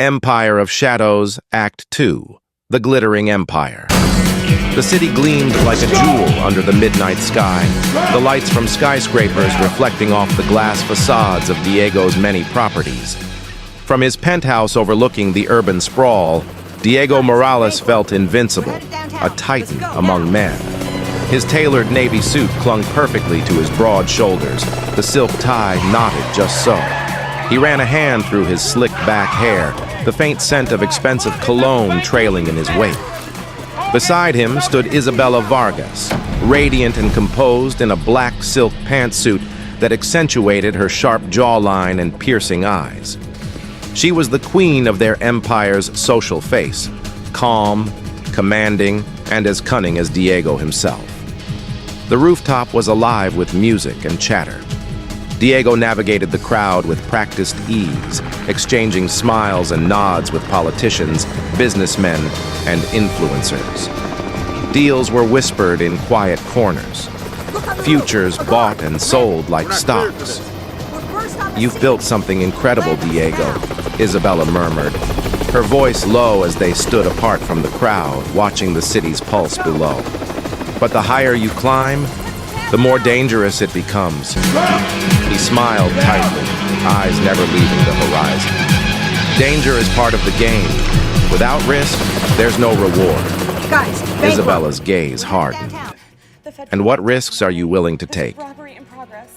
Empire of Shadows, Act 2, The Glittering Empire. The city gleamed like a jewel under the midnight sky, the lights from skyscrapers reflecting off the glass facades of Diego's many properties. From his penthouse overlooking the urban sprawl, Diego Morales felt invincible, a titan among men. His tailored navy suit clung perfectly to his broad shoulders, the silk tie knotted just so. He ran a hand through his slick back hair, the faint scent of expensive cologne trailing in his wake. Beside him stood Isabella Vargas, radiant and composed in a black silk pantsuit that accentuated her sharp jawline and piercing eyes. She was the queen of their empire's social face, calm, commanding, and as cunning as Diego himself. The rooftop was alive with music and chatter. Diego navigated the crowd with practiced ease, exchanging smiles and nods with politicians, businessmen, and influencers. Deals were whispered in quiet corners. Futures bought and sold like stocks. "You've built something incredible, Diego," Isabella murmured, her voice low as they stood apart from the crowd, watching the city's pulse below. "But the higher you climb, the more dangerous it becomes." He smiled tightly, eyes never leaving the horizon. "Danger is part of the game. Without risk, there's no reward." Guys, Isabella's gaze hardened. "And what risks are you willing to take?"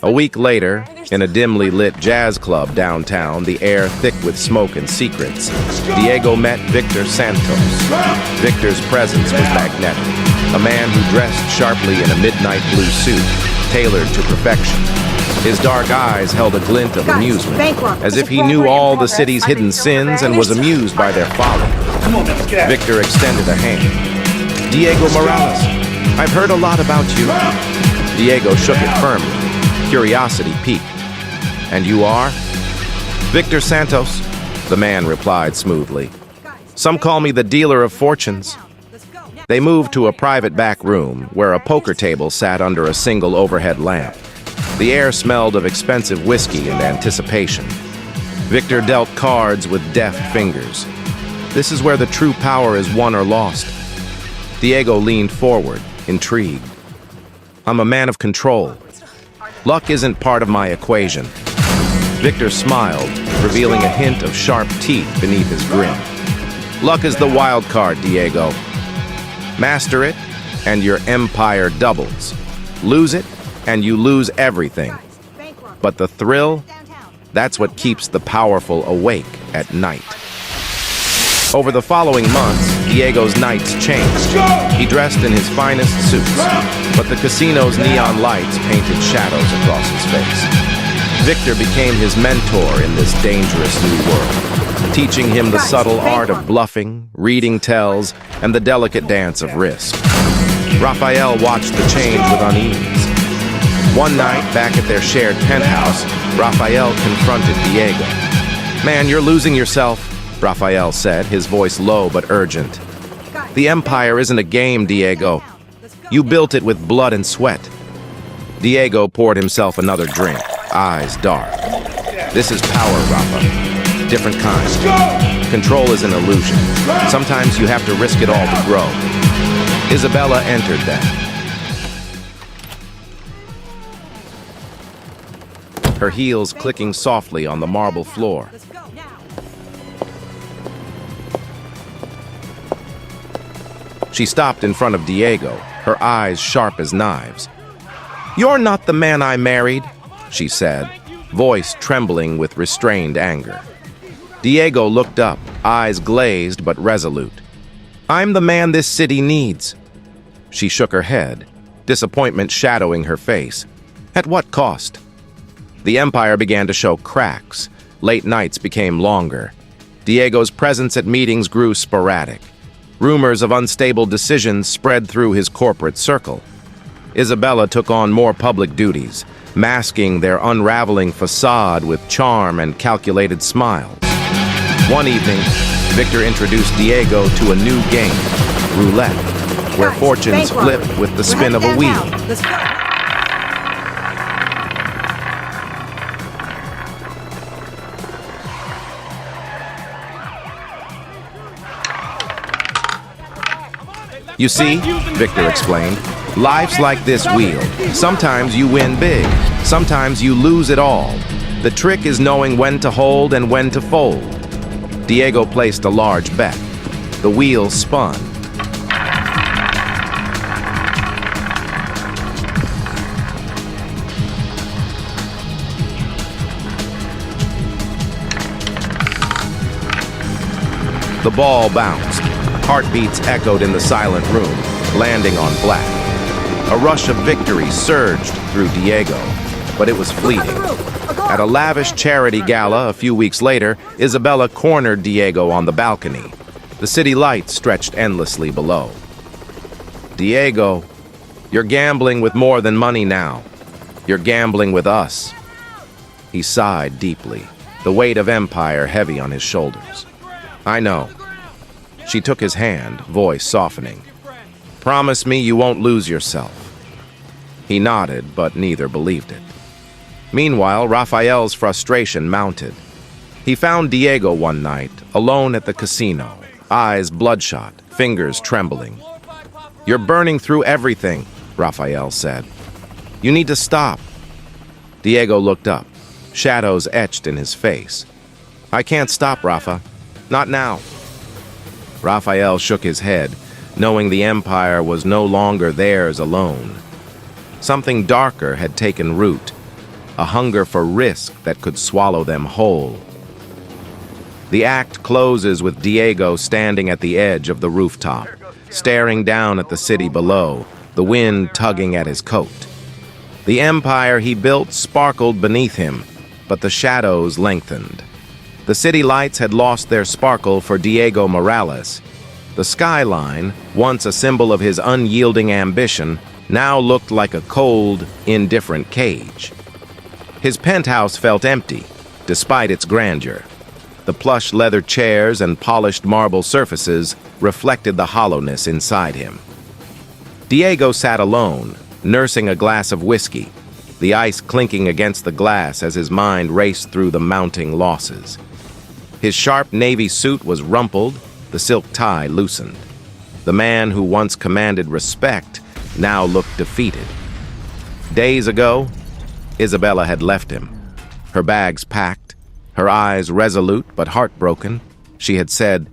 A week later, in a dimly lit jazz club downtown, the air thick with smoke and secrets, Diego met Victor Santos. Victor's presence was magnetic, a man who dressed sharply in a midnight blue suit, tailored to perfection. His dark eyes held a glint of amusement, as if he knew all the city's hidden sins and was amused by their folly. Victor extended a hand. "Diego Morales, I've heard a lot about you." Diego shook it firmly. Curiosity piqued. "And you are?" "Victor Santos," the man replied smoothly. "Some call me the dealer of fortunes." They moved to a private back room where a poker table sat under a single overhead lamp. The air smelled of expensive whiskey and anticipation. Victor dealt cards with deft fingers. This is where the true power is won or lost. Diego leaned forward, intrigued. "I'm a man of control. Luck isn't part of my equation." Victor smiled, revealing a hint of sharp teeth beneath his grin. "Luck is the wild card, Diego. Master it, and your empire doubles. Lose it, and you lose everything. But the thrill, that's what keeps the powerful awake at night." Over the following months, Diego's nights changed. He dressed in his finest suits, but the casino's neon lights painted shadows across his face. Victor became his mentor in this dangerous new world, teaching him the subtle art of bluffing, reading tells, and the delicate dance of risk. Raphael watched the change with unease. One night, back at their shared penthouse, Raphael confronted Diego. "Man, you're losing yourself," Raphael said, his voice low but urgent. "The Empire isn't a game, Diego. You built it with blood and sweat." Diego poured himself another drink, eyes dark. "This is power, Rafa. Different kind. Control is an illusion. Sometimes you have to risk it all to grow." Isabella entered then. Her heels clicking softly on the marble floor. She stopped in front of Diego, her eyes sharp as knives. "You're not the man I married," she said, voice trembling with restrained anger. Diego looked up, eyes glazed but resolute. "I'm the man this city needs." She shook her head, disappointment shadowing her face. "At what cost?" The Empire began to show cracks. Late nights became longer. Diego's presence at meetings grew sporadic. Rumors of unstable decisions spread through his corporate circle. Isabella took on more public duties, masking their unraveling facade with charm and calculated smiles. One evening, Victor introduced Diego to a new game, roulette, where fortunes flip with the spin of a wheel. You see, Victor explained, life's like this wheel. Sometimes you win big, sometimes you lose it all. The trick is knowing when to hold and when to fold. Diego placed a large bet. The wheel spun. The ball bounced. Heartbeats echoed in the silent room, landing on black. A rush of victory surged through Diego, but it was fleeting. At a lavish charity gala a few weeks later, Isabella cornered Diego on the balcony. The city lights stretched endlessly below. Diego, you're gambling with more than money now. You're gambling with us. He sighed deeply, the weight of empire heavy on his shoulders. I know. She took his hand, voice softening. Promise me you won't lose yourself. He nodded, but neither believed it. Meanwhile, Raphael's frustration mounted. He found Diego one night, alone at the casino, eyes bloodshot, fingers trembling. You're burning through everything, Raphael said. You need to stop. Diego looked up, shadows etched in his face. I can't stop, Rafa. Not now. Raphael shook his head, knowing the empire was no longer theirs alone. Something darker had taken root, a hunger for risk that could swallow them whole. The act closes with Diego standing at the edge of the rooftop, staring down at the city below, the wind tugging at his coat. The empire he built sparkled beneath him, but the shadows lengthened. The city lights had lost their sparkle for Diego Morales. The skyline, once a symbol of his unyielding ambition, now looked like a cold, indifferent cage. His penthouse felt empty, despite its grandeur. The plush leather chairs and polished marble surfaces reflected the hollowness inside him. Diego sat alone, nursing a glass of whiskey, the ice clinking against the glass as his mind raced through the mounting losses. His sharp navy suit was rumpled, the silk tie loosened. The man who once commanded respect now looked defeated. Days ago, Isabella had left him. Her bags packed, her eyes resolute but heartbroken, she had said,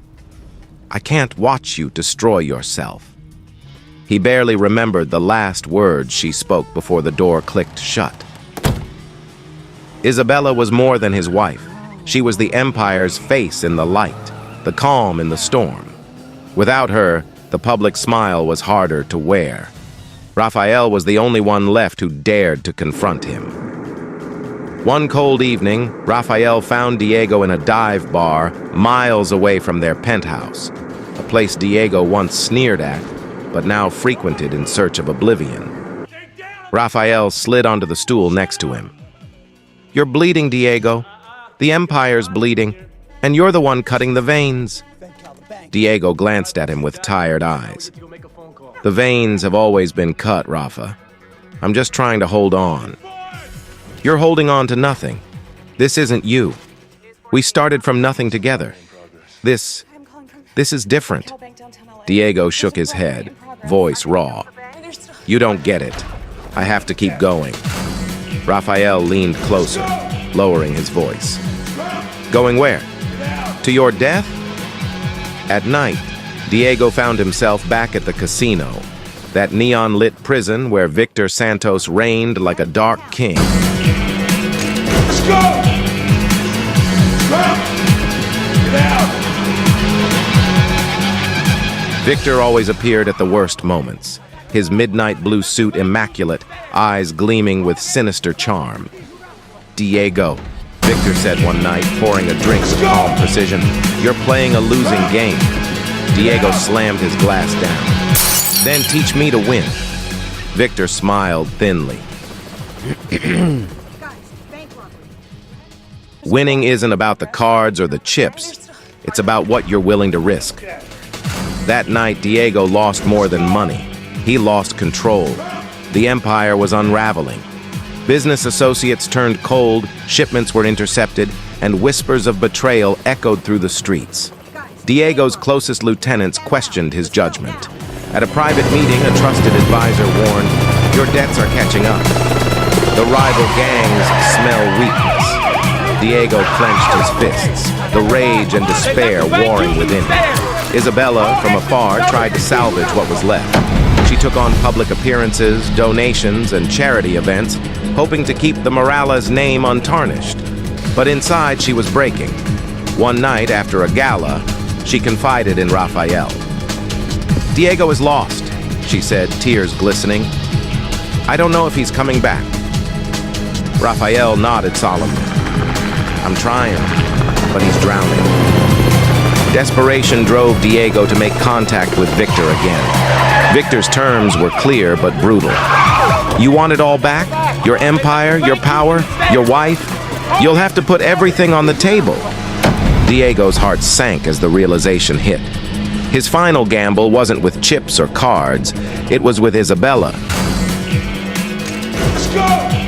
I can't watch you destroy yourself. He barely remembered the last words she spoke before the door clicked shut. Isabella was more than his wife. She was the empire's face in the light, the calm in the storm. Without her, the public smile was harder to wear. Raphael was the only one left who dared to confront him. One cold evening, Raphael found Diego in a dive bar miles away from their penthouse, a place Diego once sneered at, but now frequented in search of oblivion. Raphael slid onto the stool next to him. You're bleeding, Diego. The empire's bleeding, and you're the one cutting the veins. Diego glanced at him with tired eyes. The veins have always been cut, Rafa. I'm just trying to hold on. You're holding on to nothing. This isn't you. We started from nothing together. This is different. Diego shook his head, voice raw. You don't get it. I have to keep going. Raphael leaned closer, lowering his voice. Going where? To your death? At night, Diego found himself back at the casino, that neon-lit prison where Victor Santos reigned like a dark king. Let's go! Get out! Victor always appeared at the worst moments, his midnight blue suit immaculate, eyes gleaming with sinister charm. Diego, Victor said one night, pouring a drink with calm precision, you're playing a losing game. Diego slammed his glass down. Then teach me to win. Victor smiled thinly. Winning isn't about the cards or the chips. It's about what you're willing to risk. That night, Diego lost more than money. He lost control. The empire was unraveling. Business associates turned cold, shipments were intercepted, and whispers of betrayal echoed through the streets. Diego's closest lieutenants questioned his judgment. At a private meeting, a trusted advisor warned, "Your debts are catching up." The rival gangs smell weakness. Diego clenched his fists, the rage and despair warring within him. Isabella, from afar, tried to salvage what was left. She took on public appearances, donations, and charity events, hoping to keep the Morales name untarnished. But inside, she was breaking. One night, after a gala, she confided in Rafael. "Diego is lost," she said, tears glistening. "I don't know if he's coming back." Rafael nodded solemnly. "I'm trying, but he's drowning." Desperation drove Diego to make contact with Victor again. Victor's terms were clear but brutal. "You want it all back? Your empire, your power, your wife? You'll have to put everything on the table." Diego's heart sank as the realization hit. His final gamble wasn't with chips or cards. It was with Isabella. Let's go!